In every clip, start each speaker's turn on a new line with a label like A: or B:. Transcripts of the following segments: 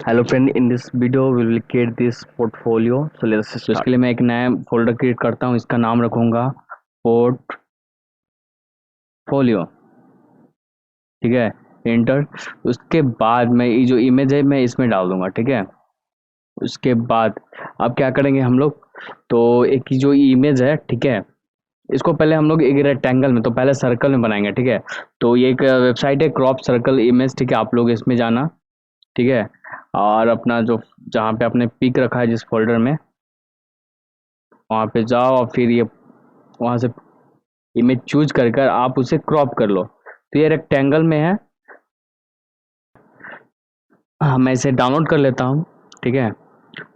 A: Hello friend, in this video we will create this portfolio. So let's start. इसके लिए मैं एक नया फोल्डर क्रिएट करता हूँ, इसका नाम रखूँगा पोर्टफोलियो। ठीक है, एंटर। उसके बाद मैं ये जो इमेज है मैं इसमें डाल दूंगा। ठीक है, उसके बाद अब क्या करेंगे हम लोग, तो एक जो इमेज है, ठीक है, इसको पहले हम लोग एक रेक्टेंगल में, तो पहले सर्कल में बनाएंगे। ठीक है, तो ये एक वेबसाइट है क्रॉप सर्कल इमेज। ठीक है, आप लोग इसमें जाना। ठीक है, और अपना जो जहाँ पे आपने पिक रखा है जिस फोल्डर में, वहाँ पे जाओ और फिर ये वहाँ से इमेज चूज कर कर आप उसे क्रॉप कर लो। तो ये रेक्टेंगल में है। मैं इसे डाउनलोड कर लेता हूँ। ठीक है,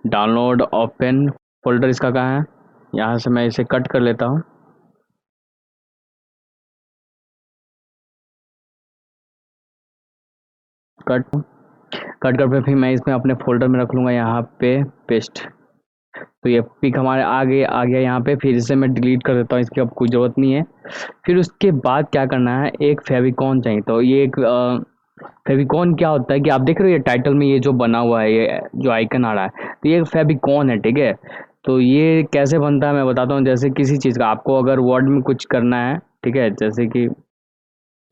A: डाउनलोड ओपन फोल्डर इसका कहाँ है, यहाँ से मैं इसे कट कर लेता हूँ। कट कट कर फिर मैं इसमें अपने फोल्डर में रख लूँगा, यहाँ पे पेस्ट। तो ये पिक हमारे आ गया यहाँ पे। फिर इसे मैं डिलीट कर देता हूँ, इसकी अब कोई ज़रूरत नहीं है। फिर उसके बाद क्या करना है, एक फेविकॉन चाहिए। तो ये एक फेविकॉन क्या होता है कि आप देख रहे हो ये टाइटल में ये जो बना हुआ है, ये जो आइकन आ रहा है, तो ये फेविकॉन है। ठीक है, तो ये कैसे बनता है मैं बताता हूँ। जैसे किसी चीज़ का आपको अगर वर्ड में कुछ करना है, ठीक है, जैसे कि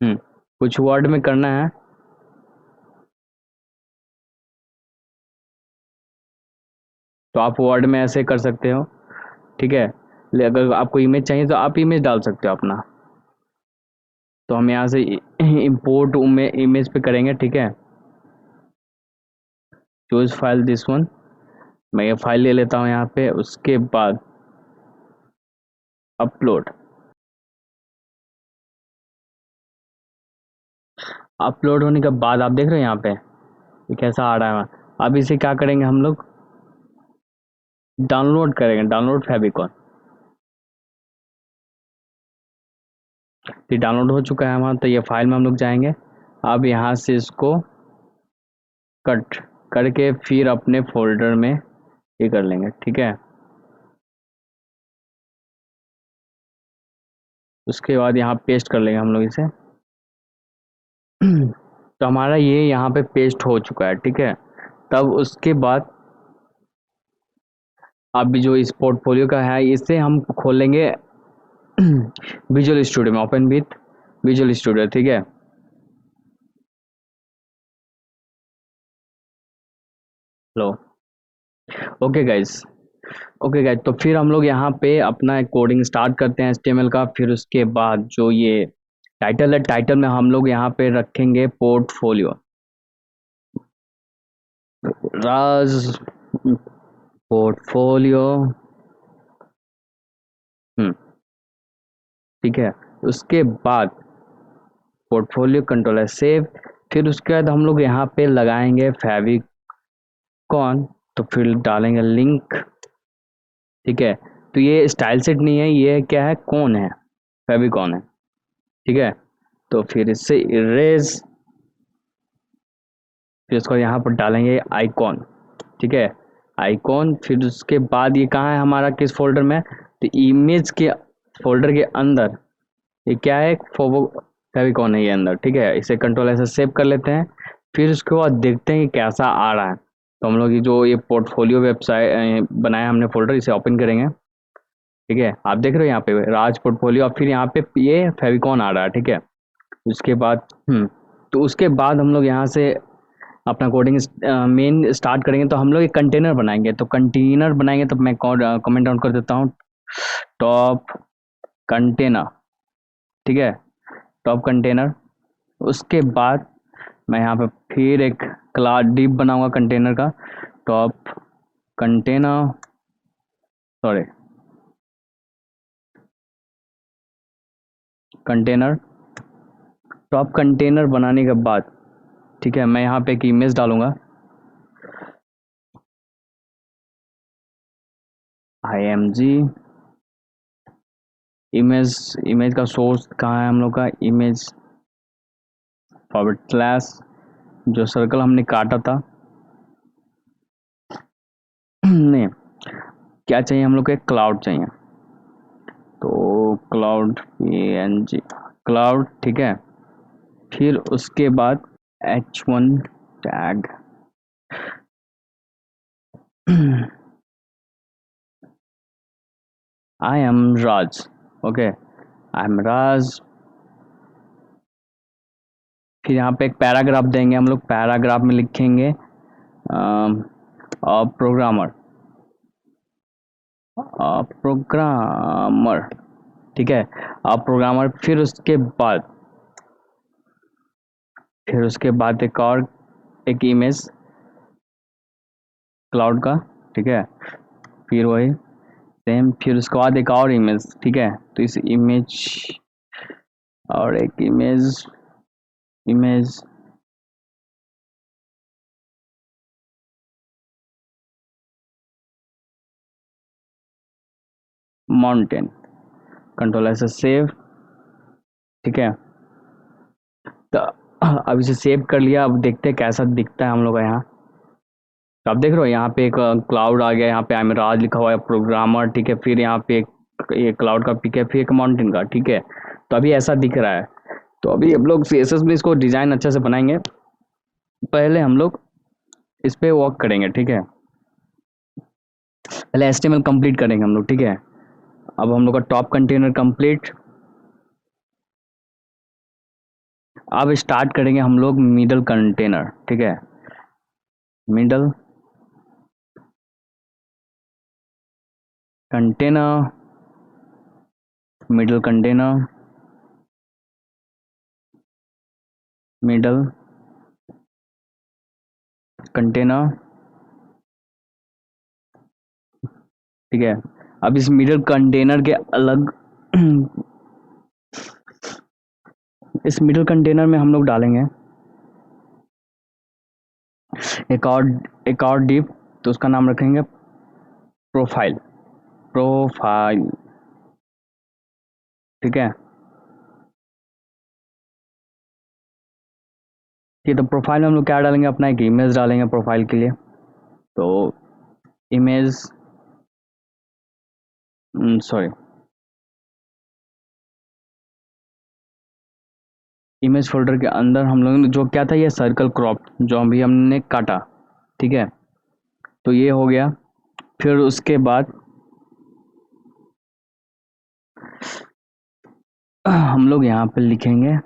A: कुछ वर्ड में करना है, तो आप वर्ड में ऐसे कर सकते हो। ठीक है, अगर आपको इमेज चाहिए तो आप इमेज डाल सकते हो अपना। तो हम यहाँ से इम्पोर्ट इमेज पे करेंगे। ठीक है, चूज फाइल दिस वन। मैं ये फाइल ले लेता हूँ यहाँ पे। उसके बाद अपलोड। अपलोड होने के बाद आप देख रहे हैं यहाँ पे ये कैसा आ रहा है। अब इसे क्या करेंगे हम लोग, डाउनलोड करेंगे, डाउनलोड फेविकॉन। ये डाउनलोड हो चुका है हमारा। तो ये फाइल में हम लोग जाएंगे। अब यहाँ से इसको कट करके फिर अपने फोल्डर में ये कर लेंगे। ठीक है, उसके बाद यहाँ पेस्ट कर लेंगे हम लोग इसे। तो हमारा ये यहाँ पे पेस्ट हो चुका है। ठीक है, तब उसके बाद अब जो इस पोर्टफोलियो का है इसे हम खोलेंगे विजुअल स्टूडियो में। Open with visual studio. ठीक है, लो। ओके गाइस, ओके गाइस, तो फिर हम लोग यहाँ पे अपना कोडिंग स्टार्ट करते हैं एचटीएमएल का। फिर उसके बाद जो ये टाइटल है, टाइटल में हम लोग यहाँ पे रखेंगे पोर्टफोलियो। राज पोर्टफोलियो। ठीक है, उसके बाद पोर्टफोलियो कंट्रोल है सेव। फिर उसके बाद हम लोग यहाँ पे लगाएंगे फेविकॉन। तो फिर डालेंगे लिंक। ठीक है, तो ये स्टाइल सेट नहीं है, ये क्या है, कौन है, फेविकॉन है। ठीक है, तो फिर इससे इरेज। फिर उसको यहाँ पर डालेंगे आइकॉन। ठीक है, आइकॉन। फिर उसके बाद ये कहाँ है हमारा, किस फोल्डर में, तो इमेज के फोल्डर के अंदर ये क्या है, फेविकॉन है ये अंदर। ठीक है, इसे कंट्रोल ऐसे सेव कर लेते हैं। फिर उसके बाद देखते हैं कि कैसा आ रहा है। तो हम लोग ये जो ये पोर्टफोलियो वेबसाइट बनाया हमने फोल्डर, इसे ओपन करेंगे। ठीक है, आप देख रहे हो यहाँ पे राज पोर्टफोलियो, और फिर यहाँ पे ये फेविकॉन आ रहा है। ठीक है, उसके बाद तो उसके बाद हम लोग यहाँ से अपना कोडिंग मेन स्टार्ट करेंगे। तो हम लोग एक कंटेनर बनाएंगे। तो कंटेनर बनाएंगे, तो मैं कमेंट डाउन कर देता हूँ, टॉप कंटेनर। ठीक है, टॉप कंटेनर। उसके बाद मैं यहाँ पे फिर एक क्लास डिप बनाऊंगा कंटेनर का, top container, sorry, container. Top container बनाने के बाद, ठीक है, मैं यहाँ पे एक इमेज डालूंगा, IMG इमेज। इमेज का सोर्स कहाँ है हम लोग का, इमेज फॉरवर्ड स्लैश, जो सर्कल हमने काटा था नहीं, क्या चाहिए हम लोग को, एक क्लाउड चाहिए। तो क्लाउड PNG क्लाउड। ठीक है, फिर उसके बाद H1 tag. I am Raj. Okay, I am Raj. फिर यहाँ पे एक पैराग्राफ देंगे हम लोग, पैराग्राफ में लिखेंगे प्रोग्रामर, प्रोग्रामर, ठीक है। अब प्रोग्रामर, फिर उसके बाद एक और, एक इमेज क्लाउड का, ठीक है। फिर वही सेम, फिर उसके बाद एक और इमेज, ठीक है। तो इस इमेज और एक इमेज, इमेज माउंटेन, कंट्रोल ऐसे सेव, ठीक है। तो अब इसे सेव कर लिया। अब देखते हैं कैसा दिखता है हम लोग का यहाँ। तो आप देख रहे हो यहाँ पे एक क्लाउड आ गया, यहाँ पे अमराज लिखा हुआ है, प्रोग्रामर, ठीक है। फिर यहाँ पे एक क्लाउड का पिक है, फिर एक माउंटेन का, ठीक है। तो अभी ऐसा दिख रहा है। तो अभी हम लोग CSS में इसको डिज़ाइन अच्छे से बनाएंगे। पहले हम लोग इस पे वर्क करेंगे, ठीक है। पहले HTML कंप्लीट करेंगे हम लोग, ठीक है। अब हम लोग का टॉप कंटेनर कंप्लीट। अब स्टार्ट करेंगे हम लोग मिडल कंटेनर, ठीक है। Middle container, middle container, middle container, ठीक है। अब इस मिडल कंटेनर के अलग इस मिडल कंटेनर में हम लोग डालेंगे एक और डिव। तो उसका नाम रखेंगे प्रोफाइल, प्रोफाइल, ठीक है। ये तो प्रोफाइल में हम लोग क्या डालेंगे, अपना एक इमेज डालेंगे प्रोफाइल के लिए। तो इमेज, सॉरी, इमेज फोल्डर के अंदर हम लोगों ने जो क्या था, ये सर्कल क्रॉप जो अभी हमने काटा, ठीक है। तो ये हो गया। फिर उसके बाद हम लोग यहाँ पे लिखेंगे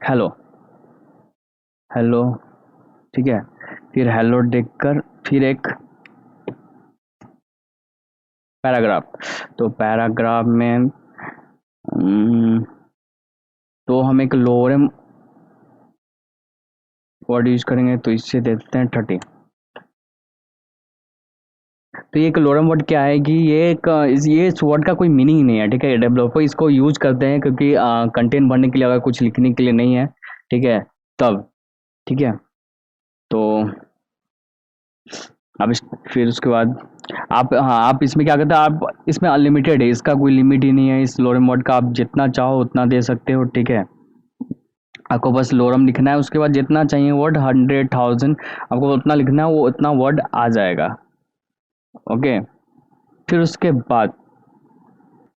A: हेलो, हेलो, ठीक है। फिर हेलो देखकर फिर एक पैराग्राफ। तो पैराग्राफ में तो हम एक लोअर वर्ड यूज करेंगे, तो इससे देते हैं 30। तो ये लोरम वर्ड क्या है कि ये इस वर्ड का कोई मीनिंग नहीं है, ठीक है। डेवलपर इसको यूज करते हैं क्योंकि कंटेंट भरने के लिए, अगर कुछ लिखने के लिए नहीं है, ठीक है, तब, ठीक है। तो अब फिर उसके बाद आप इसमें क्या करते हैं, आप इसमें अनलिमिटेड है, इसका कोई लिमिट ही नहीं है। इस लोरम वर्ड का आप जितना चाहो उतना दे सकते हो, ठीक है। आपको बस लोरम लिखना है, उसके बाद जितना चाहिए वर्ड, 100,000 आपको उतना लिखना है, वो उतना वर्ड आ जाएगा, ओके। फिर उसके बाद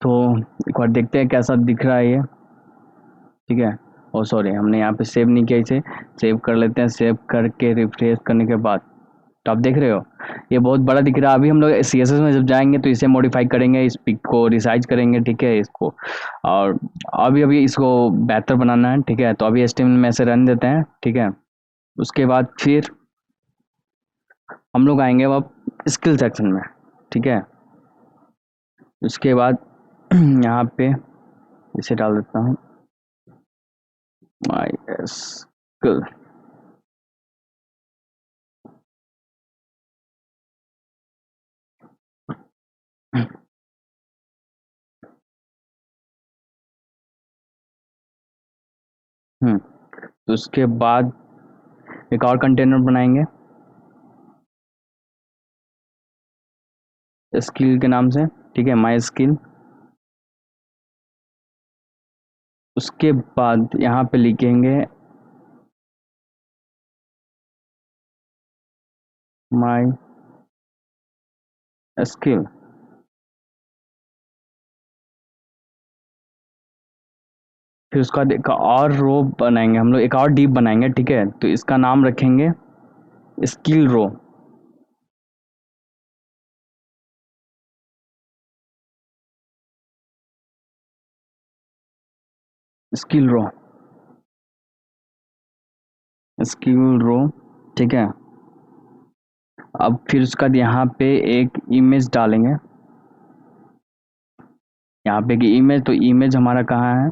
A: तो एक बार देखते हैं कैसा दिख रहा है ये, ठीक है। ओ सॉरी, हमने यहाँ पे सेव नहीं किया, इसे सेव कर लेते हैं। सेव करके रिफ्रेश करने के बाद तो आप देख रहे हो ये बहुत बड़ा दिख रहा है। अभी हम लोग CSS में जब जाएंगे तो इसे मॉडिफाई करेंगे, इस पिक को रिसाइज करेंगे, ठीक है, इसको। और अभी इसको बेहतर बनाना है, ठीक है। तो अभी HTML में ऐसे रन देते हैं, ठीक है। उसके बाद फिर हम लोग आएंगे अब स्किल सेक्शन में, ठीक है। उसके बाद यहाँ पे इसे डाल देता हूँ माई स्किल, तो उसके बाद एक और कंटेनर बनाएंगे स्किल के नाम से, ठीक है, माई स्किल। उसके बाद यहाँ पे लिखेंगे माई स्किल, फिर उसका बाद एक और रो बनाएंगे हम लोग, एक और डिप बनाएंगे, ठीक है। तो इसका नाम रखेंगे स्किल रो। स्किल रो, स्किल रो, ठीक है। अब फिर उसका बाद यहाँ पे एक इमेज डालेंगे, यहाँ पे की इमेज, तो इमेज हमारा कहाँ है,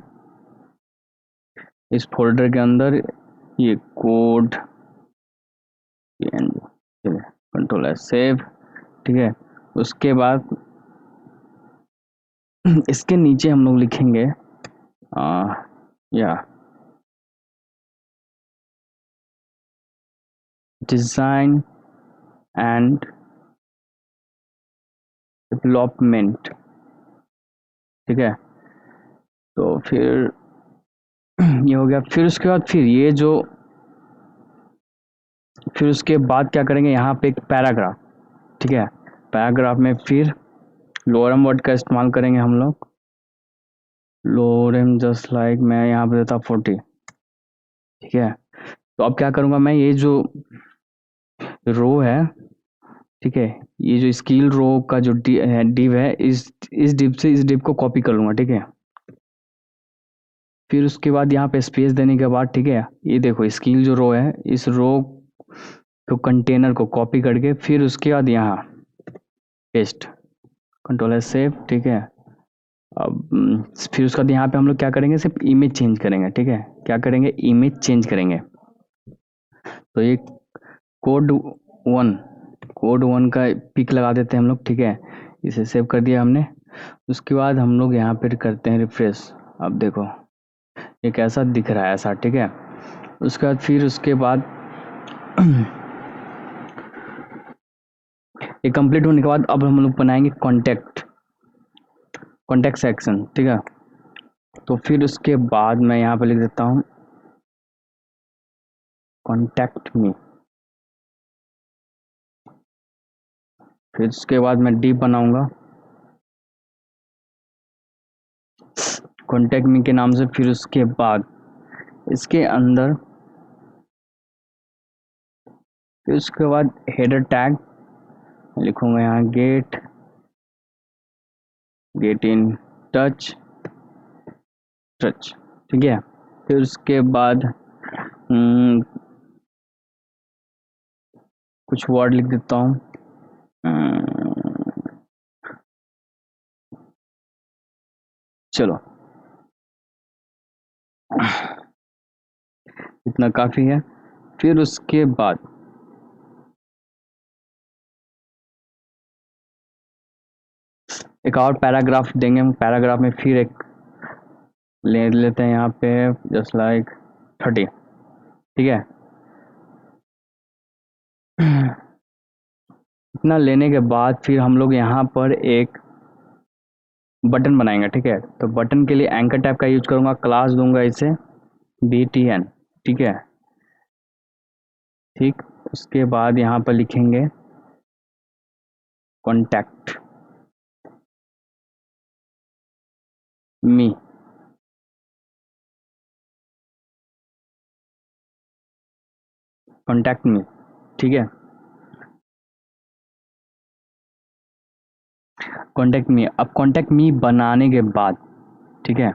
A: इस फोल्डर के अंदर, ये कोड कंट्रोल है सेव, ठीक है। उसके बाद इसके नीचे हम लोग लिखेंगे या डिज़ाइन एंड डेवलपमेंट, ठीक है। तो फिर ये हो गया। फिर उसके बाद फिर ये जो, फिर उसके बाद क्या करेंगे, यहाँ पे एक पैराग्राफ, ठीक है। पैराग्राफ में फिर लोरम वर्ड का इस्तेमाल करेंगे हम लोग, लोरम जस्ट लाइक, मैं यहाँ पे देता 40, ठीक है। तो अब क्या करूँगा मैं, ये जो रो है, ठीक है, ये जो स्किल रो का जो डिव है, इस डिव से इस डिव को कॉपी कर लूँगा, ठीक है। फिर उसके बाद यहाँ पे स्पेस देने के बाद, ठीक है, ये देखो स्किल जो रो है, इस रो तो कंटेनर को कॉपी करके फिर उसके बाद यहाँ पेस्ट, कंट्रोल एस सेव, ठीक है। अब फिर उसके बाद यहाँ पे हम लोग क्या करेंगे, सिर्फ इमेज चेंज करेंगे, ठीक है। क्या करेंगे, इमेज चेंज करेंगे। तो ये कोड वन, कोड वन का पिक लगा देते हैं हम लोग, ठीक है। इसे सेव कर दिया हमने। उसके बाद हम लोग यहाँ पे करते हैं रिफ्रेश। अब देखो ये कैसा दिख रहा है ऐसा, ठीक है। उसके बाद फिर उसके बाद ये कंप्लीट होने के बाद अब हम लोग बनाएंगे कॉन्टैक्ट, कॉन्टैक्ट सेक्शन, ठीक है। तो फिर उसके बाद मैं यहाँ पे लिख देता हूँ कॉन्टैक्ट मी। फिर उसके बाद मैं डीप बनाऊंगा कॉन्टैक्ट मी के नाम से। फिर उसके बाद इसके अंदर, फिर उसके बाद हेडर टैग लिखूंगा यहाँ get, get in touch, touch, ठीक है। फिर उसके बाद कुछ वर्ड लिख देता हूँ, चलो इतना काफ़ी है। फिर उसके बाद एक और पैराग्राफ देंगे हम, पैराग्राफ में फिर एक ले लेते हैं यहाँ पे जस्ट लाइक 30, ठीक है। इतना लेने के बाद फिर हम लोग यहाँ पर एक बटन बनाएंगे, ठीक है। तो बटन के लिए एंकर टैब का यूज करूँगा, क्लास दूंगा इसे BTN, ठीक है, ठीक। उसके बाद यहाँ पर लिखेंगे कॉन्टैक्ट मी, कॉन्टैक्ट मी, ठीक है। कॉन्टैक्ट मी, अब कॉन्टैक्ट मी बनाने के बाद, ठीक है,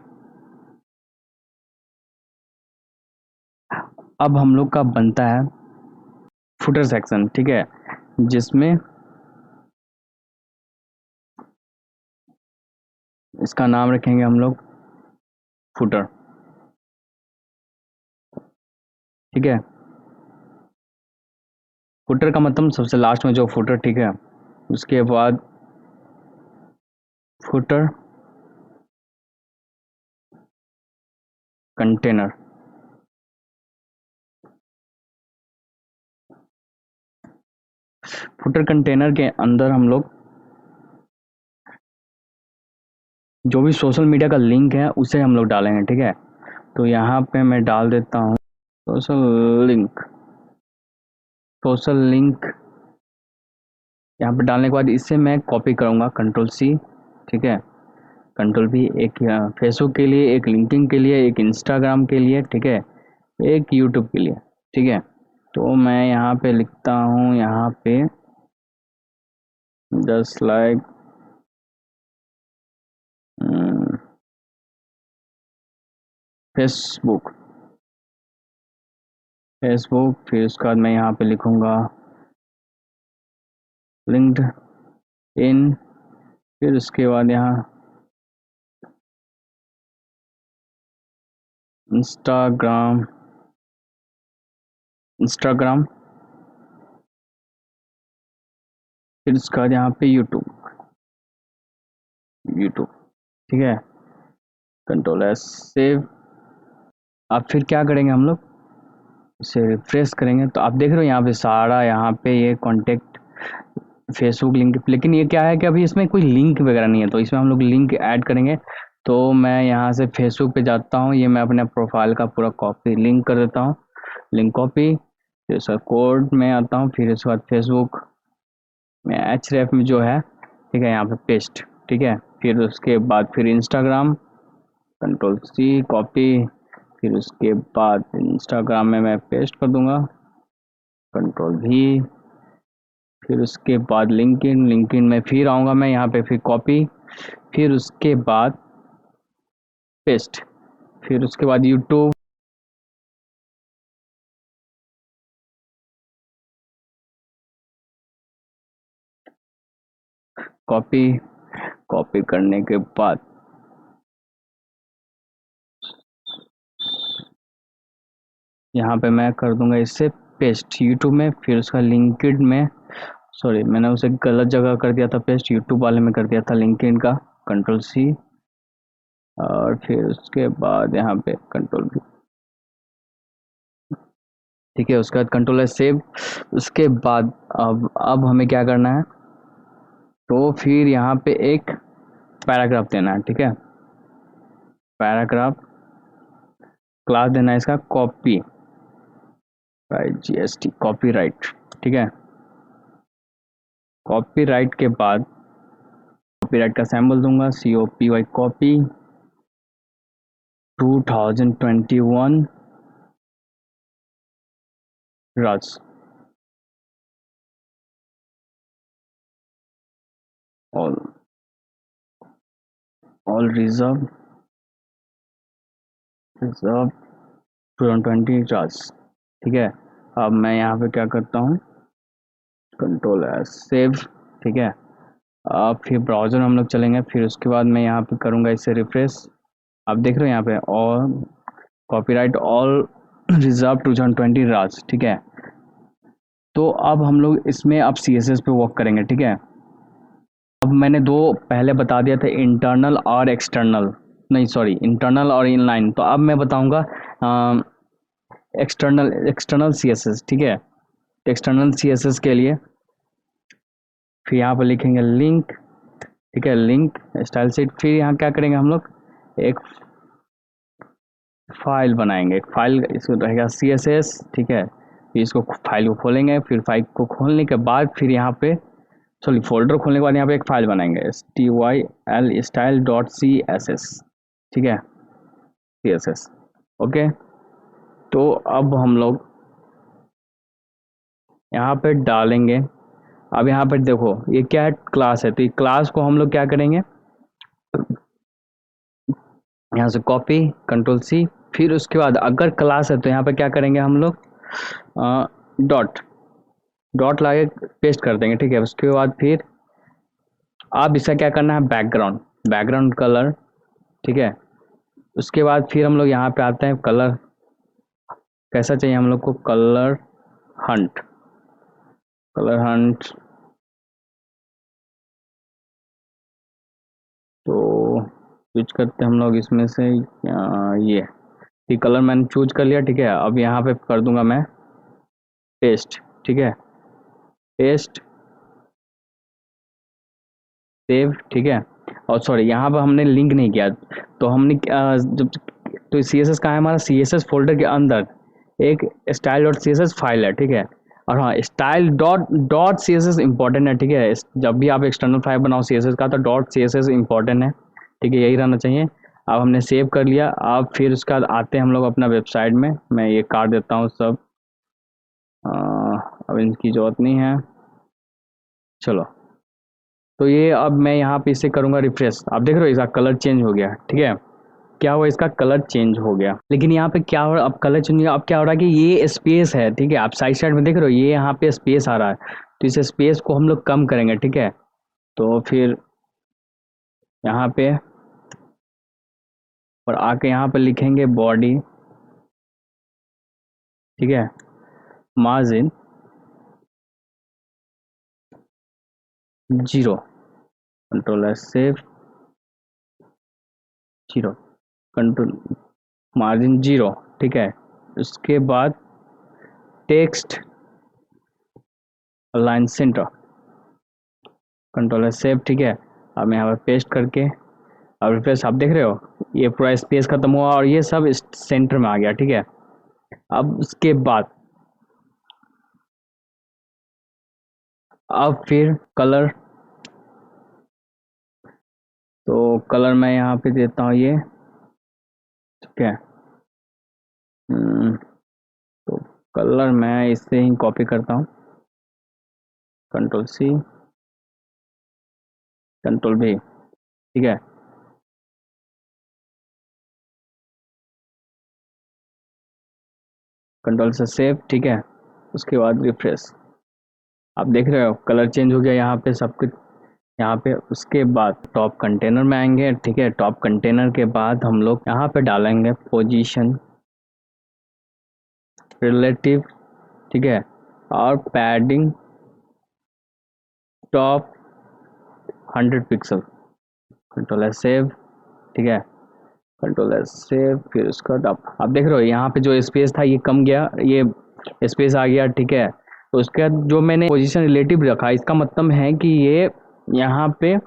A: अब हम लोग का बनता है फुटर सेक्शन, ठीक है, जिसमें इसका नाम रखेंगे हम लोग फुटर, ठीक है। फुटर का मतलब सबसे लास्ट में जो फुटर, ठीक है। उसके बाद फुटर कंटेनर, फुटर कंटेनर के अंदर हम लोग जो भी सोशल मीडिया का लिंक है उसे हम लोग डालेंगे, ठीक है। तो यहाँ पे मैं डाल देता हूँ सोशल लिंक, सोशल लिंक यहाँ पे डालने के बाद इसे मैं कॉपी करूँगा, कंट्रोल C, ठीक है। कंट्रोल भी, एक फेसबुक के लिए, एक लिंक्डइन के लिए, एक इंस्टाग्राम के लिए, ठीक है, एक यूट्यूब के लिए, ठीक है। तो मैं यहाँ पे लिखता हूँ, यहाँ पे 10 लाइक फेसबुक, फिर उसके बाद मैं यहाँ पे लिखूँगा लिंक्डइन, फिर उसके बाद यहाँ इंस्टाग्राम, फिर उसके बाद यहाँ पे यूट्यूब, ठीक है। Control S save. अब फिर क्या करेंगे हम लोग, इसे रिफ्रेश करेंगे तो आप देख रहे हो यहाँ पे सारा, यहाँ पे ये कॉन्टेक्ट फेसबुक लिंक, लेकिन ये क्या है कि अभी इसमें कोई लिंक वगैरह नहीं है, तो इसमें हम लोग लिंक ऐड करेंगे। तो मैं यहाँ से फेसबुक पे जाता हूँ, ये मैं अपने प्रोफाइल का पूरा कॉपी लिंक कर देता हूँ, लिंक कॉपी, फिर उसका कोड में आता हूँ, फिर उसके बाद फेसबुक में href में जो है, ठीक है, यहाँ पे पेस्ट, ठीक है। फिर उसके बाद फिर इंस्टाग्राम, कंट्रोल सी कॉपी, फिर उसके बाद इंस्टाग्राम में मैं पेस्ट कर दूंगा, कंट्रोल भी, फिर उसके बाद लिंक्डइन में फिर आऊँगा मैं यहाँ पे, फिर कॉपी, फिर उसके बाद पेस्ट, फिर उसके बाद यूट्यूब, कॉपी करने के बाद यहाँ पे मैं कर दूंगा इससे पेस्ट यूट्यूब में, फिर उसका लिंक्डइन में, सॉरी मैंने उसे गलत जगह कर दिया था, पेस्ट यूट्यूब वाले में कर दिया था लिंक्डइन का, कंट्रोल सी, और फिर उसके बाद यहाँ पे कंट्रोल भी, ठीक है। उसके बाद कंट्रोल है सेव। उसके बाद अब हमें क्या करना है, तो फिर यहाँ पे एक पैराग्राफ देना है, ठीक है, पैराग्राफ क्लास देना है इसका कॉपी GST, कॉपीराइट, ठीक है। कॉपीराइट के बाद कॉपीराइट का सैम्बल दूंगा, COPY कॉपी 2021 राज, ऑल रिजर्व 2020 राज, ठीक है। अब मैं यहाँ पे क्या करता हूँ, कंट्रोल एस सेव, ठीक है। अब फिर ब्राउज़र में हम लोग चलेंगे, फिर उसके बाद मैं यहाँ पे करूँगा इसे रिफ्रेश। आप देख रहे हो यहाँ पे ऑल कॉपीराइट ऑल रिजर्व 2020 राज, ठीक है। तो अब हम लोग इसमें अब CSS पे वर्क करेंगे, ठीक है। अब मैंने दो पहले बता दिया था, इंटरनल और एक्सटर्नल, नहीं सॉरी इंटरनल और इनलाइन, तो अब मैं बताऊँगा एक्सटर्नल CSS, ठीक है। एक्सटर्नल CSS के लिए फिर यहाँ पर लिखेंगे लिंक, ठीक है, लिंक स्टाइल शीट, फिर यहाँ क्या करेंगे हम लोग, एक फाइल बनाएंगे, एक फाइल इसको रहेगा CSS, ठीक है। फिर इसको फाइल को खोलेंगे, फिर फाइल को खोलने के बाद फिर यहाँ पे सॉरी फोल्डर खोलने के बाद यहाँ पे एक फाइल बनाएंगे STYL style.css, ठीक है, CSS, ओके। तो अब हम लोग यहाँ पे डालेंगे, अब यहाँ पर देखो ये क्या है, क्लास है, तो ये क्लास को हम लोग क्या करेंगे, यहाँ से कॉपी कंट्रोल C, फिर उसके बाद अगर क्लास है तो यहाँ पे क्या करेंगे हम लोग डॉट लाके पेस्ट कर देंगे, ठीक है। उसके बाद फिर आप इसका क्या करना है, बैकग्राउंड कलर, ठीक है। उसके बाद फिर हम लोग यहाँ पे आते हैं, कलर कैसा चाहिए हम लोग को, कलर हंट, तो स्विच करते हैं हम लोग इसमें से ये कलर मैंने चूज कर लिया, ठीक है। अब यहाँ पे कर दूंगा मैं पेस्ट, ठीक है, पेस्ट सेव, ठीक है। और सॉरी यहाँ पर हमने लिंक नहीं किया, तो हमने जब तो CSS कहाँ है हमारा, CSS फोल्डर के अंदर एक style.css फाइल है, ठीक है। और हाँ style.css इंपॉर्टेंट है, ठीक है। जब भी आप एक्सटर्नल फाइल बनाओ CSS का तो .css इंपॉर्टेंट है, ठीक है, यही रहना चाहिए। अब हमने सेव कर लिया। अब फिर उसके बाद आते हैं हम लोग अपना वेबसाइट में। मैं ये काट देता हूँ सब, अब इनकी ज़रूरत नहीं है। चलो, तो ये अब मैं यहाँ पे इसे करूँगा रिफ्रेश। आप देख रहे हो इसका कलर चेंज हो गया। ठीक है, क्या हुआ, इसका कलर चेंज हो गया। लेकिन यहाँ पे क्या हो रहा है, अब कलर चेंज हो गया। अब क्या हो रहा है कि ये स्पेस है, ठीक है, आप साइड में देख रहे हो, ये यहाँ पे स्पेस आ रहा है। तो इस स्पेस को हम लोग कम करेंगे। ठीक है, तो फिर यहाँ पे और आके यहाँ पे लिखेंगे बॉडी। ठीक है, margin 0, control S save, 0, control margin 0। ठीक है, उसके बाद text align centre, control S save. ठीक है, अब मैं यहाँ पे पेस्ट करके अब रिफ्रेश, आप देख रहे हो ये पूरा स्पेस खत्म हुआ और ये सब सेंटर में आ गया। ठीक है, अब उसके बाद अब फिर कलर, तो कलर मैं यहाँ पे देता हूँ ये। ठीक है, तो कलर मैं इससे ही कॉपी करता हूँ, कंट्रोल सी, कंट्रोल भी। ठीक है, कंट्रोल से सेव। ठीक है, उसके बाद रिफ्रेश, आप देख रहे हो कलर चेंज हो गया यहाँ पे सब कुछ। यहाँ पे उसके बाद टॉप कंटेनर में आएंगे। ठीक है, टॉप कंटेनर के बाद हम लोग यहाँ पे डालेंगे पोजीशन रिलेटिव। ठीक है, और padding top 100 pixel, control S save. ठीक है, कंट्रोल एस सेव, फिर उसका आप देख रहे हो यहाँ पे जो स्पेस था ये कम गया, ये स्पेस आ गया। ठीक है, तो उसके बाद जो मैंने पोजीशन रिलेटिव रखा, इसका मतलब है कि ये यहाँ पे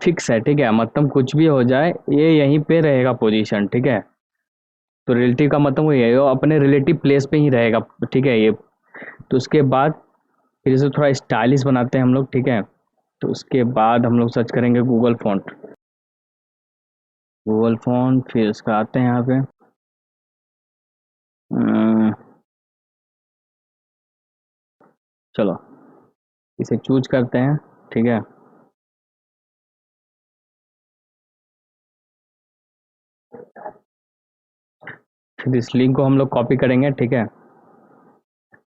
A: फिक्स है। ठीक है, मतलब कुछ भी हो जाए ये यहीं पे रहेगा पोजीशन। ठीक है, तो रिलेटिव का मतलब वही है, वो अपने रिलेटिव प्लेस पे ही रहेगा। ठीक है, ये तो उसके बाद फिर इसे थोड़ा स्टाइलिश बनाते हैं हम लोग। ठीक है, तो उसके बाद हम लोग सर्च करेंगे गूगल फॉन्ट, गूगल फॉन्ट, फिर उसका आते हैं यहाँ पे चलो इसे चूज करते हैं। ठीक है, फिर इस लिंक को हम लोग कॉपी करेंगे। ठीक है,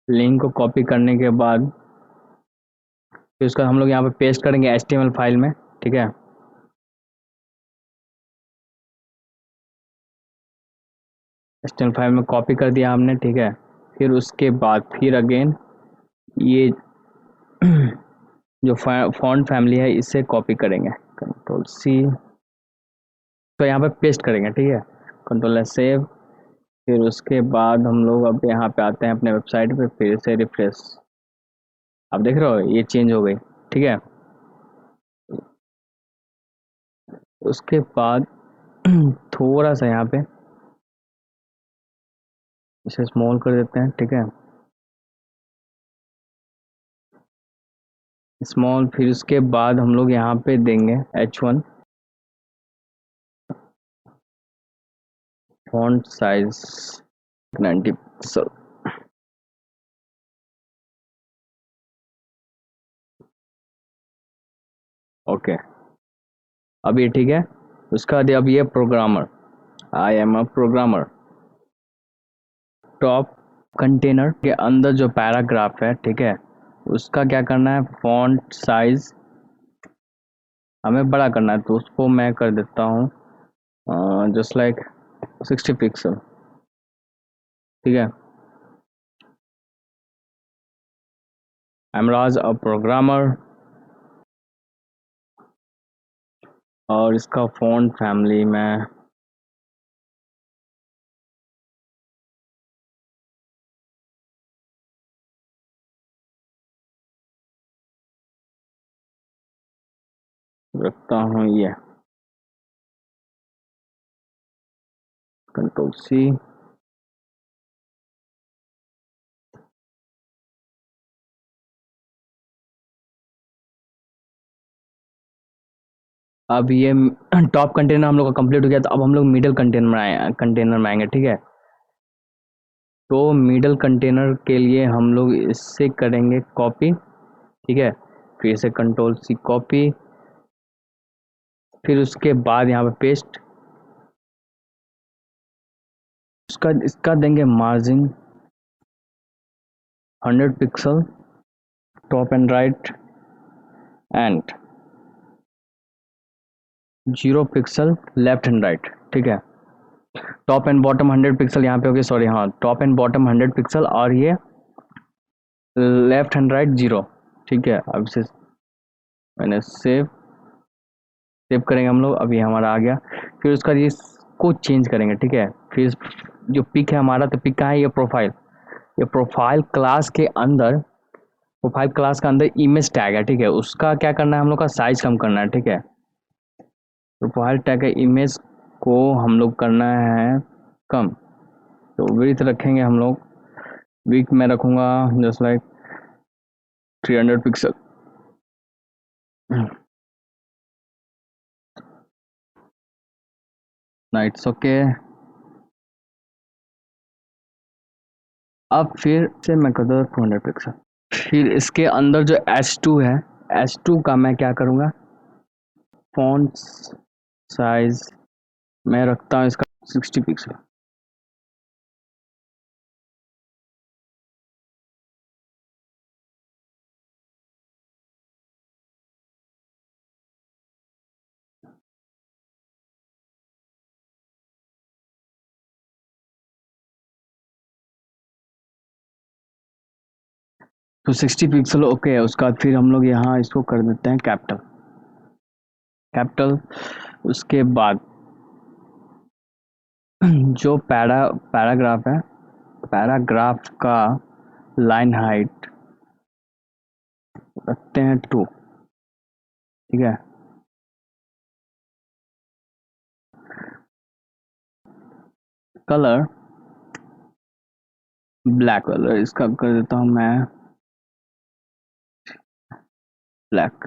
A: लिंक को कॉपी करने के बाद फिर उसका हम लोग यहाँ पे पेस्ट करेंगे एचटीएमएल फाइल में। ठीक है, एचटीएमएल फाइल में कॉपी कर दिया हमने। ठीक है, फिर उसके बाद फिर अगेन ये जो फॉन्ट फैमिली है इसे कॉपी करेंगे, कंट्रोल सी, तो यहाँ पे पेस्ट करेंगे। ठीक है, कंट्रोल एस सेव, फिर उसके बाद हम लोग अब यहाँ पे आते हैं अपने वेबसाइट पे, फिर से रिफ्रेश, आप देख रहे हो ये चेंज हो गई। ठीक है, उसके बाद थोड़ा सा यहाँ पे इसे स्मॉल कर देते हैं। ठीक है, स्मॉल, फिर उसके बाद हम लोग यहाँ पे देंगे H1 font size 90 pixel. Okay, अब ये ठीक है। उसका बाद अब ये programmer, I am a programmer, top container के अंदर जो पैराग्राफ है, ठीक है, उसका क्या करना है, फॉन्ट साइज हमें बड़ा करना है, तो उसको मैं कर देता हूँ जस्ट लाइक 60 पिक्सल। ठीक है, आई एम राज अ प्रोग्रामर, और इसका फॉन्ट फैमिली में रखता हूँ ये, कंट्रोल सी। अब ये टॉप कंटेनर हम लोग का कंप्लीट हो गया, तो अब हम लोग मिडल कंटेनर में आएंगे, ठीक है। तो मिडल कंटेनर के लिए हम लोग इससे करेंगे कॉपी, ठीक है। फिर से कंट्रोल सी कॉपी, फिर उसके बाद यहाँ पे पेस्ट। इसका देंगे margin 100 pixel top and right, and 0 pixel left and right, ठीक है। टॉप एंड बॉटम 100 पिक्सल यहाँ पे हो गया, सॉरी हाँ, टॉप एंड बॉटम 100 पिक्सल, और ये लेफ्ट एंड राइट 0, ठीक है। अब इसे मैंने सेव करेंगे हम लोग, अभी हमारा आ गया। फिर उसका इसको चेंज करेंगे, ठीक है। फिर जो पिक है हमारा, तो पिक कहाँ है, ये प्रोफाइल क्लास के अंदर, प्रोफाइल क्लास का अंदर इमेज टैग है, ठीक है। उसका क्या करना है हम लोग का, साइज कम करना है, ठीक है। प्रोफाइल टैग के इमेज को हम लोग करना है कम, तो विड्थ रखेंगे हम लोग, विड्थ में रखूँगा just like 300 pixel. It's okay. अब फिर से मैं कर दूँ 200 पिक्सल। फिर इसके अंदर जो H2 है, H2 का मैं क्या करूँगा, फॉन्ट साइज मैं रखता हूँ इसका 60 पिक्सल। तो 60 पिक्सल ओके है। उसका फिर हम लोग यहाँ इसको कर देते हैं कैपिटल। उसके बाद जो पैराग्राफ है, पैराग्राफ का लाइन हाइट रखते हैं 2, ठीक है। कलर ब्लैक, कलर इसका कर देता हूँ मैं ब्लैक।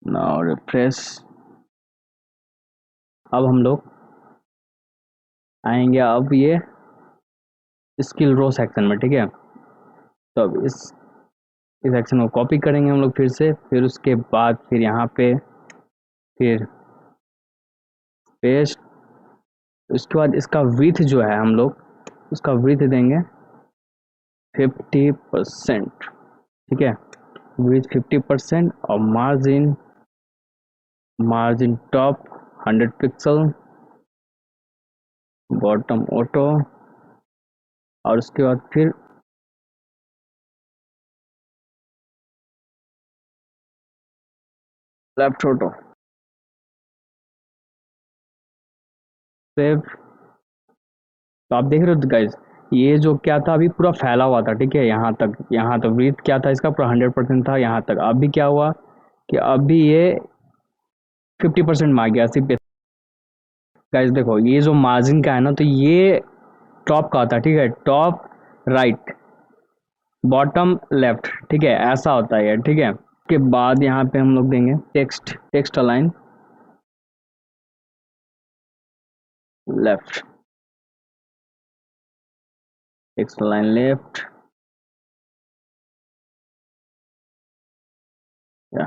A: Now refresh. अब हम लोग आएंगे अब ये स्किल रो सेक्शन में, ठीक है। तो अब इस सेक्शन को कॉपी करेंगे हम लोग फिर से, फिर उसके बाद फिर यहाँ पे फिर पेस्ट। उसके बाद इसका विड्थ जो है हम लोग उसका विड्थ देंगे 50%, ठीक है। विड्थ 50% और margin top 100 pixel, bottom auto, और उसके बाद फिर लेफ्ट ऑटो, सेव। तो आप देख रहे हो गाइस, ये जो क्या था अभी पूरा फैला हुआ था, ठीक है। यहाँ तक विड्थ क्या था इसका, पूरा 100% था यहाँ तक। अभी क्या हुआ कि अभी ये 50% में आ गया सिर्फ। गाइस देखो, ये जो मार्जिन का है ना, तो ये टॉप का था, ठीक है। टॉप राइट, बॉटम लेफ्ट, ठीक है, ऐसा होता है, ठीक है। उसके बाद यहाँ पे हम लोग देंगे text align left, text align left, या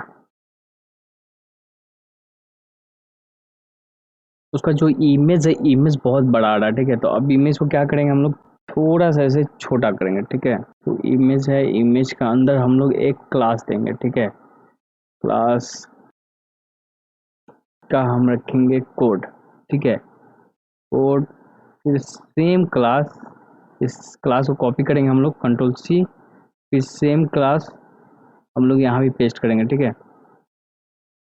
A: उसका जो इमेज है, इमेज बहुत बड़ा आ रहा है, ठीक है। तो अब इमेज को क्या करेंगे हम लोग, थोड़ा सा ऐसे छोटा करेंगे, ठीक है। तो इमेज है, इमेज का अंदर हम लोग एक क्लास देंगे, ठीक है। क्लास का हम रखेंगे कोड, ठीक है। कोड, फिर सेम क्लास, इस क्लास को कॉपी करेंगे हम लोग, कंट्रोल सी, फिर सेम क्लास हम लोग यहाँ भी पेस्ट करेंगे, ठीक है,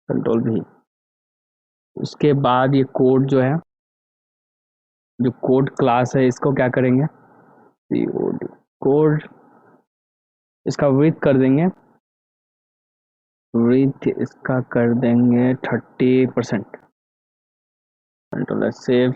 A: कंट्रोल भी। उसके बाद ये कोड जो है, जो कोड क्लास है, इसको क्या करेंगे, कोड, इसका विड्थ कर देंगे, विड्थ इसका कर देंगे 30%, कंट्रोल सेव।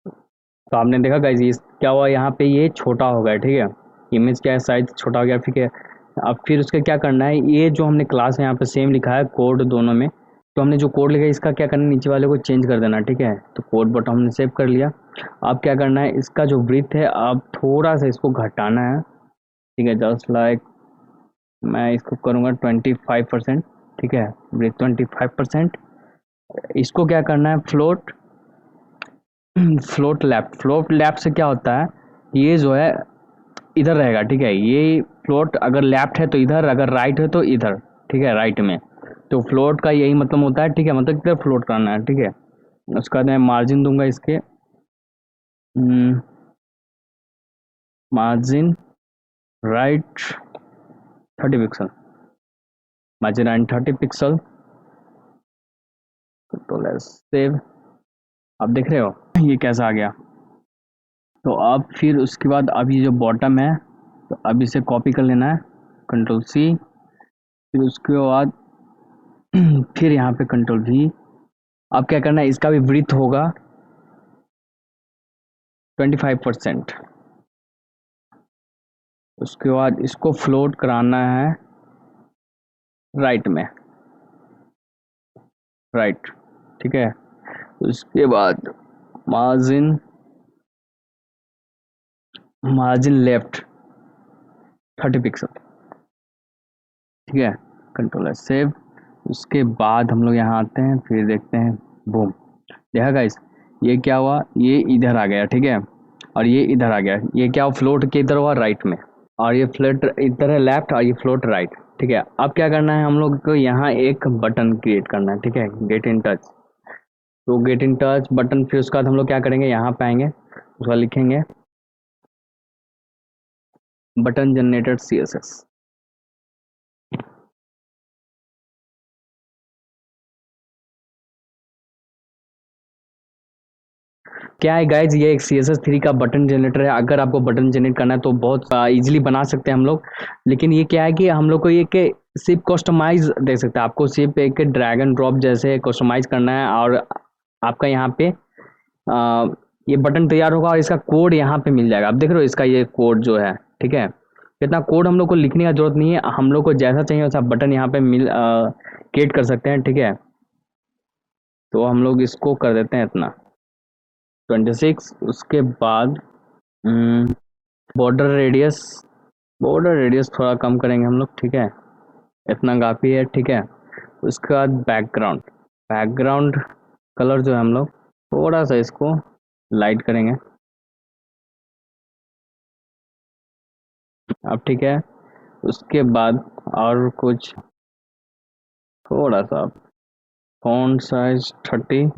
A: तो आपने देखा गाइस, ये क्या हुआ, यहाँ पे ये छोटा हो गया, ठीक है। इमेज क्या है, साइज छोटा हो गया, ठीक है। अब फिर उसका क्या करना है, ये जो हमने क्लास यहाँ पे सेम लिखा है कोड दोनों में, तो हमने जो कोड लिखा है इसका क्या करना है, नीचे वाले को चेंज कर देना, ठीक है। तो कोड बटन हमने सेव कर लिया। अब क्या करना है, इसका जो ब्रीथ है अब थोड़ा सा इसको घटाना है, ठीक है। जस्ट लाइक मैं इसको करूँगा 25%, ठीक है। ब्रीथ 25%। इसको क्या करना है, फ्लोट फ्लोट लेफ्ट से क्या होता है, ये जो है इधर रहेगा, ठीक है। ये फ्लोट अगर लेफ्ट है तो इधर, अगर राइट है तो इधर, ठीक है, राइट में। तो फ्लोट का यही मतलब होता है, ठीक है, मतलब इधर फ्लोट करना है, ठीक है। उसके बाद मैं मार्जिन दूंगा इसके, margin right 30 pixel, margin right 30 pixel. तो लेट्स सेव। आप देख रहे हो ये कैसा आ गया। तो अब फिर उसके बाद अब ये जो बॉटम है, तो अब इसे कॉपी कर लेना है, Ctrl+C। फिर उसके बाद फिर यहाँ पे Ctrl+V। अब क्या करना है, इसका भी ब्रीथ होगा 25%। उसके बाद इसको फ्लोट कराना है राइट में, राइट, ठीक है। उसके बाद मार्जिन मार्जिन लेफ्ट 30 पिक्सल, ठीक है। Ctrl+S save. उसके बाद हम लोग यहाँ आते हैं, फिर देखते हैं, बूम, देखा गाइस, ये क्या हुआ, ये इधर आ गया, ठीक है, और ये इधर आ गया। ये क्या हुआ, फ्लोट के इधर हुआ राइट में, और ये फ्लोट इधर है लेफ्ट, और ये फ्लोट राइट, ठीक है। अब क्या करना है, हम लोग को यहाँ एक बटन क्रिएट करना है, ठीक है, गेट इन टच। तो गेट इन टच बटन, फिर उसके बाद हम लोग क्या करेंगे, यहाँ पे आएंगे, उसका लिखेंगे बटन जनरेटर CSS। क्या है गाइज, ये एक CSS3 का बटन जनरेटर है। अगर आपको बटन जनरेट करना है तो बहुत इजीली बना सकते हैं हम लोग। लेकिन ये क्या है कि हम लोग को ये कि सिर्फ कस्टमाइज देख सकते हैं, आपको सिर्फ एक ड्रैग एंड ड्रॉप जैसे कस्टमाइज करना है, और आपका यहाँ पे ये बटन तैयार होगा, और इसका कोड यहाँ पे मिल जाएगा। आप देख रहे हो इसका ये कोड जो है, ठीक है। इतना कोड हम लोग को लिखने का जरूरत नहीं है, हम लोग को जैसा चाहिए वैसा बटन यहाँ पे क्रिएट कर सकते हैं, ठीक है। तो हम लोग इसको कर देते हैं इतना 26। उसके बाद बॉर्डर रेडियस थोड़ा कम करेंगे हम लोग, ठीक है, इतना काफ़ी है, ठीक है। उसके बाद बैकग्राउंड कलर जो है हम लोग थोड़ा सा इसको लाइट करेंगे, अब ठीक है। उसके बाद और कुछ थोड़ा सा फॉन्ट साइज 30,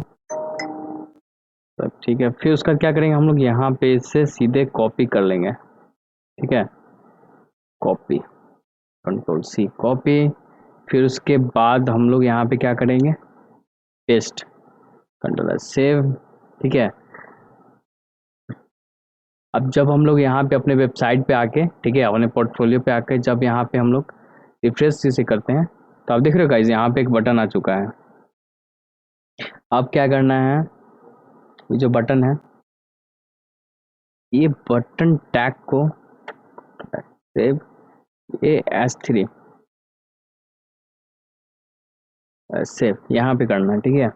A: सब ठीक है। फिर उसका क्या करेंगे, हम लोग यहाँ पे इससे सीधे कॉपी कर लेंगे, ठीक है, कॉपी, Ctrl+C कॉपी। फिर उसके बाद हम लोग यहाँ पे क्या करेंगे, पेस्ट, Ctrl+S सेव, ठीक है। अब जब हम लोग यहाँ पे अपने वेबसाइट पे आके, ठीक है, अपने पोर्टफोलियो पे आके जब यहाँ पे हम लोग रिफ्रेश से करते हैं, तो आप देख रहे हो गाइस यहाँ पे एक बटन आ चुका है। अब क्या करना है, ये जो बटन है, ये बटन टैग को सेव AS3 सेव यहाँ पे करना है, ठीक है।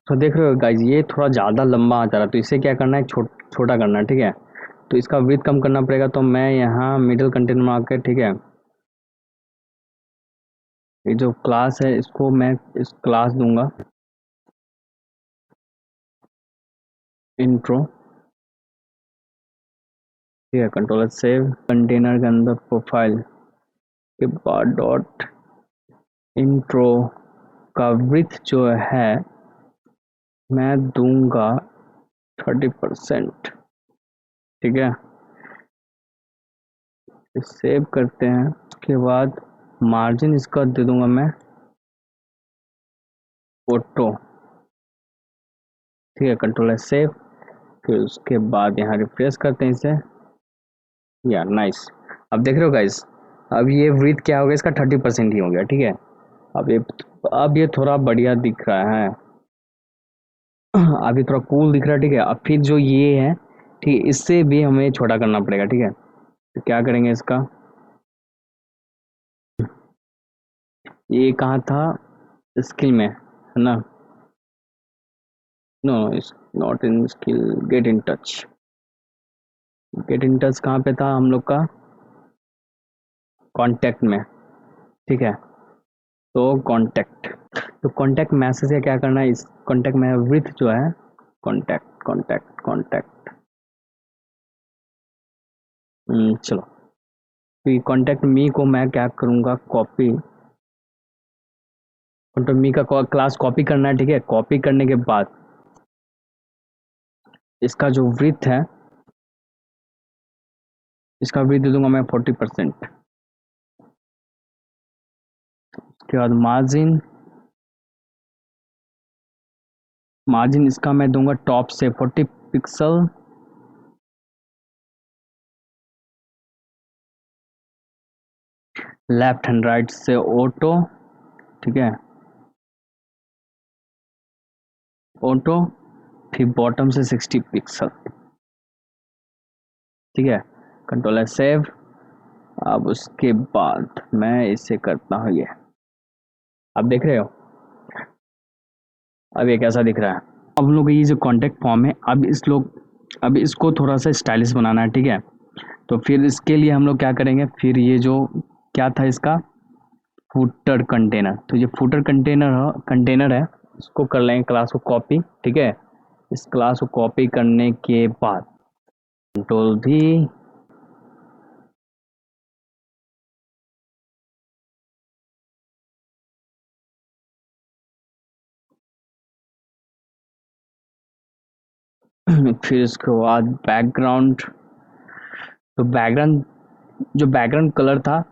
A: तो देख रहे हो गाइज ये थोड़ा ज़्यादा लंबा आ जा रहा है, तो इसे क्या करना है, छोटा करना है, ठीक है। तो इसका विड्थ कम करना पड़ेगा, तो मैं यहाँ मिडिल कंटेंट में आकर, ठीक है, ये जो क्लास है इसको मैं इस क्लास दूंगा इंट्रो, ठीक है। Ctrl+S सेव, कंटेनर के अंदर प्रोफाइल के बाद डॉट इंट्रो का विड्थ जो है मैं दूंगा 30%, ठीक है। सेव करते हैं। उसके बाद मार्जिन इसका दे दूंगा मैं फोटो, ठीक है, Ctrl+S सेव। फिर उसके बाद यहाँ रिफ्रेश करते हैं इसे, या नाइस। अब देख रहे हो गाइस, अब ये विड्थ क्या हो गया इसका 30% ही हो गया, ठीक है। अब ये थोड़ा बढ़िया दिख रहा है, अभी थोड़ा कूल दिख रहा है, ठीक है। अब फिर जो ये है, ठीक है, इससे भी हमें छोटा करना पड़ेगा, ठीक है। तो क्या करेंगे इसका, ये कहाँ था, स्किल में है ना, no it's not in skill, get in touch. Get in touch कहाँ पे था हम लोग का, कांटेक्ट में, ठीक है। तो कांटेक्ट, तो कांटेक्ट मैसेज से क्या करना है, इस कांटेक्ट में विथ जो है, कांटेक्ट कांटेक्ट कांटेक्ट, चलो, तो कांटेक्ट मी को मैं क्या करूँगा, कॉपी, कांटेक्ट मी का क्लास कॉपी करना है, ठीक है। कॉपी करने के बाद इसका जो विथ है, इसका विथ दे दूंगा मैं 40%। उसके बाद मार्जिन, मार्जिन इसका मैं दूंगा टॉप से 40 पिक्सल, लेफ्ट हैंड राइट से ऑटो, ठीक है, ऑटो, फिर बॉटम से 60 पिक्सल, ठीक है। कंट्रोल है सेव। अब उसके बाद मैं इसे करता हूँ ये, आप देख रहे हो अब ये कैसा दिख रहा है। अब हम लोग ये जो कॉन्टेक्ट फॉर्म है, अब इसको थोड़ा सा स्टाइलिश बनाना है, ठीक है। तो फिर इसके लिए हम लोग क्या करेंगे, फिर ये जो क्या था इसका, फुटर कंटेनर, तो ये फुटर कंटेनर है, इसको कर लेंगे क्लास को कॉपी, ठीक है। इस क्लास को कॉपी करने के बाद कंट्रोल भी, फिर इसके बाद बैकग्राउंड, तो बैकग्राउंड, जो बैकग्राउंड कलर था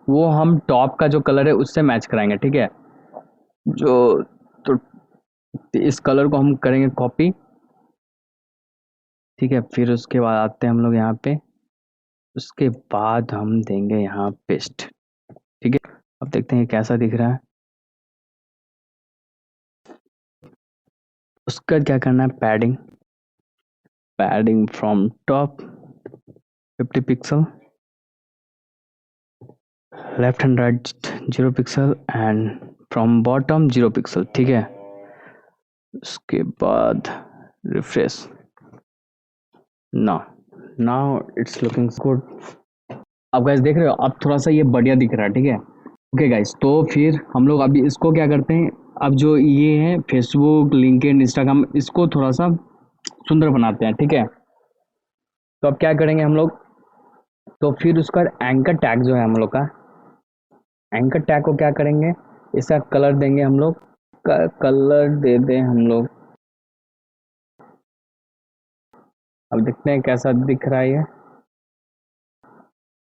A: वो हम टॉप का जो कलर है उससे मैच कराएंगे, ठीक है। जो, तो इस कलर को हम करेंगे कॉपी, ठीक है। फिर उसके बाद आते हैं हम लोग यहाँ पे, उसके बाद हम देंगे यहाँ पेस्ट, ठीक है। अब देखते हैं कैसा दिख रहा है। उसका क्या करना है, padding, padding from top 50 pixel, left and right 0 pixel, and from bottom 0 pixel, ठीक है। उसके बाद refresh, now now it's looking good. अब गाइस देख रहे हो, अब थोड़ा सा ये बढ़िया दिख रहा है, ठीक है। ओके गाइस, तो फिर हम लोग अभी इसको क्या करते हैं, अब जो ये है फेसबुक, लिंक्डइन, इंस्टाग्राम, इसको थोड़ा सा सुंदर बनाते हैं, ठीक है। तो अब क्या करेंगे हम लोग, तो फिर उसका एंकर टैग जो है हम लोग का, एंकर टैग को क्या करेंगे, इसका कलर देंगे हम लोग, कलर दे दें हम लोग, अब देखते हैं कैसा दिख रहा है ये,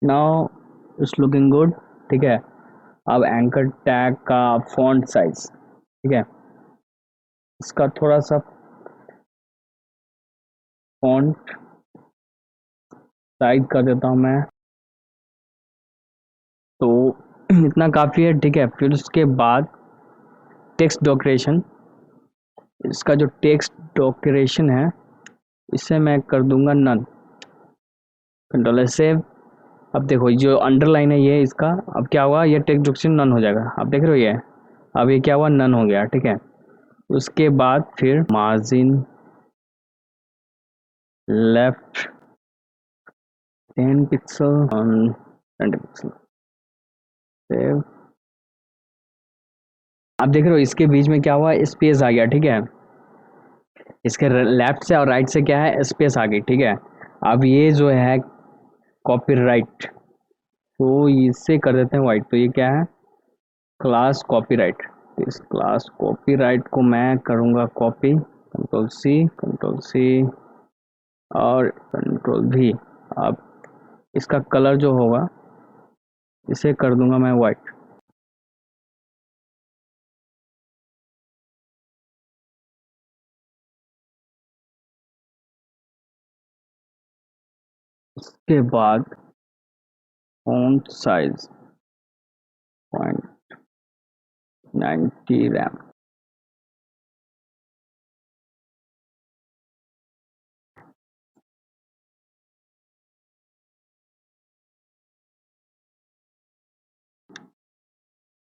A: नाउ इट्स लुकिंग गुड, ठीक है। अब एंकर टैग का फॉन्ट साइज, ठीक है, इसका थोड़ा सा फॉन्ट साइज कर देता हूँ मैं, तो इतना काफ़ी है, ठीक है। फिर उसके बाद टेक्स्ट डेकोरेशन, इसका जो टेक्स्ट डेकोरेशन है इसे मैं कर दूंगा नन, कंट्रोल सेव। अब देखो जो अंडरलाइन है ये इसका, अब क्या हुआ, ये टेक्स्ट डेकोरेशन नन हो जाएगा, अब देख रहे हो ये, अब ये क्या हुआ, नन हो गया, ठीक है। उसके बाद फिर margin left 10 pixel on 20 pixel, save. अब देख रहे हो इसके बीच में क्या हुआ, स्पेस आ गया, ठीक है। इसके लेफ्ट से और राइट से क्या है, स्पेस आ गई, ठीक है। अब ये जो है कॉपीराइट, तो इसे कर देते हैं वाइट, तो ये क्या है, क्लास कॉपीराइट। तो इस क्लास कॉपीराइट को मैं करूँगा कॉपी, कंट्रोल सी और कंट्रोल भी। अब इसका कलर जो होगा इसे कर दूंगा मैं वाइट। उसके बाद फॉन्ट साइज 0.90 रैम,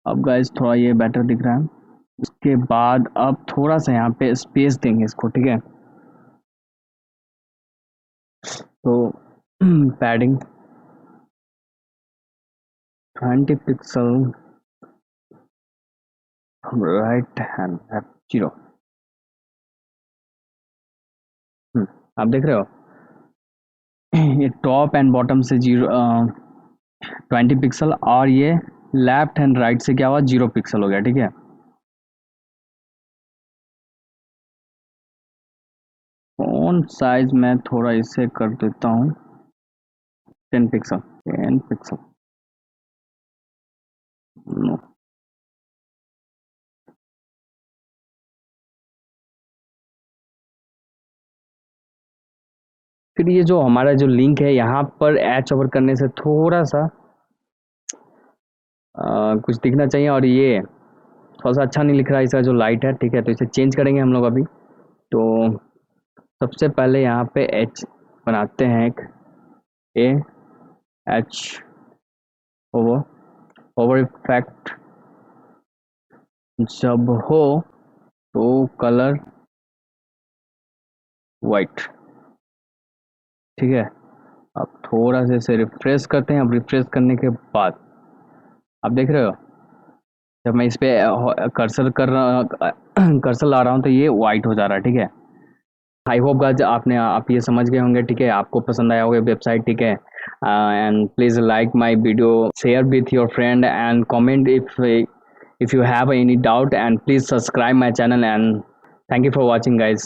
A: अब गाइस थोड़ा ये बेटर दिख रहा है। उसके बाद अब थोड़ा सा यहाँ पे स्पेस देंगे इसको, ठीक है। तो padding 20 pixel, right hand F0। आप देख रहे हो ये टॉप एंड बॉटम से 20 पिक्सल, और ये लेफ्ट एंड राइट से क्या हुआ 0 पिक्सल हो गया, ठीक है। फ़ॉन्ट साइज मैं थोड़ा इसे कर देता हूँ 10 पिक्सल, 10 पिक्सल। नो, फिर ये जो हमारा जो लिंक है यहाँ पर एच ओवर करने से थोड़ा सा कुछ दिखना चाहिए, और ये थोड़ा सा अच्छा नहीं लिख रहा है इसका जो लाइट है, ठीक है। तो इसे चेंज करेंगे हम लोग अभी। तो सबसे पहले यहाँ पे एच बनाते हैं एक A H over, over effect जब हो तो कलर वाइट, ठीक है। अब थोड़ा सा इसे रिफ्रेश करते हैं। अब रिफ्रेश करने के बाद आप देख रहे हो जब मैं इस पे कर्सर कर रहा कर्सर ला रहा हूँ तो ये वाइट हो जा रहा है, ठीक है। आई होप गाइस आप ये समझ गए होंगे, ठीक है। आपको पसंद आया होगा वेबसाइट, ठीक है। And please like my video, share with your friend and comment if you have any doubt, and please subscribe my channel, and thank you for watching guys.